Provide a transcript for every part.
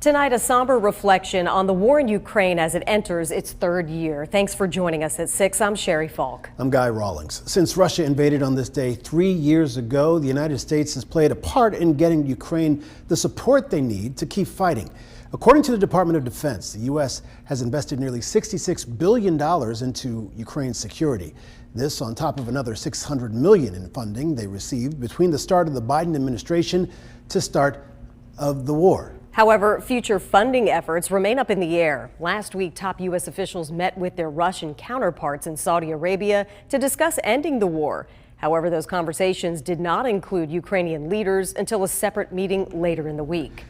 Tonight, a somber reflection on the war in Ukraine as it enters its third year. Thanks for joining us at 6. I'm Sherry Falk. I'm Guy Rawlings. Since Russia invaded on this day 3 years ago, the United States has played a part in getting Ukraine the support they need to keep fighting. According to the Department of Defense, the U.S. has invested nearly $66 billion into Ukraine's security. This on top of another $600 million in funding they received between the start of the Biden administration to start of the war. However, future funding efforts remain up in the air. Last week, top U.S. officials met with their Russian counterparts in Saudi Arabia to discuss ending the war. However, those conversations did not include Ukrainian leaders until a separate meeting later in the week.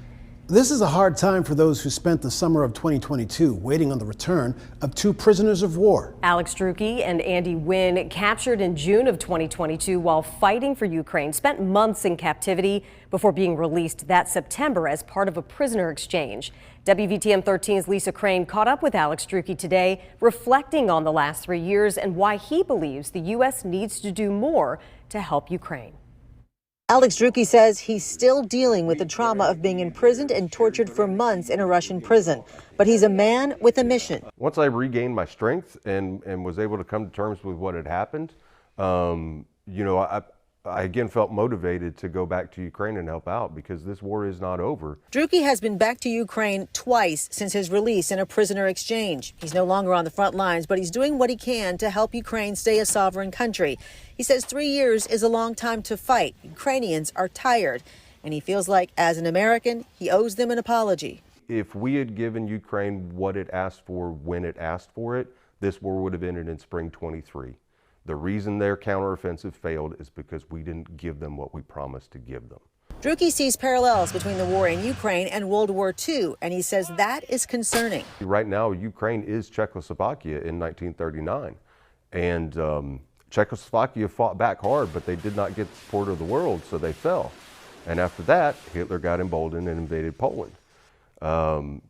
This is a hard time for those who spent the summer of 2022 waiting on the return of 2 prisoners of war. Alex Drueke and Andy Wynn, captured in June of 2022 while fighting for Ukraine, spent months in captivity before being released that September as part of a prisoner exchange. WVTM 13's Lisa Crane caught up with Alex Drueke today, reflecting on the last 3 years and why he believes the U.S. needs to do more to help Ukraine. Alex Drueke says he's still dealing with the trauma of being imprisoned and tortured for months in a Russian prison. But he's a man with a mission. Once I regained my strength and was able to come to terms with what had happened, I again felt motivated to go back to Ukraine and help out because this war is not over. Drueke has been back to Ukraine twice since his release in a prisoner exchange. He's no longer on the front lines, but he's doing what he can to help Ukraine stay a sovereign country. He says 3 years is a long time to fight. Ukrainians are tired, and he feels like, as an American, he owes them an apology. If we had given Ukraine what it asked for when it asked for it, this war would have ended in spring 23. The reason their counteroffensive failed is because we didn't give them what we promised to give them. Drueke sees parallels between the war in Ukraine and World War II, and he says that is concerning. Right now, Ukraine is Czechoslovakia in 1939. And Czechoslovakia fought back hard, but they did not get the support of the world, so they fell. And after that, Hitler got emboldened and invaded Poland.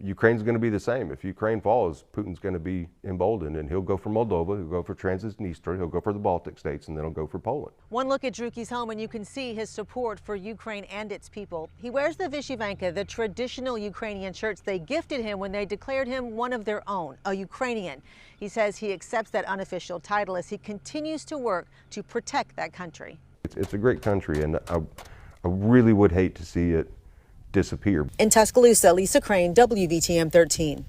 Ukraine's going to be the same. If Ukraine falls, Putin's going to be emboldened, and he'll go for Moldova, he'll go for Transnistria, he'll go for the Baltic states, and then he'll go for Poland. One look at Drueke's home, and you can see his support for Ukraine and its people. He wears the Vyshyvanka, the traditional Ukrainian shirts they gifted him when they declared him one of their own, a Ukrainian. He says he accepts that unofficial title as he continues to work to protect that country. It's a great country, and I really would hate to see it disappear. In Tuscaloosa, Lisa Crane, WVTM 13.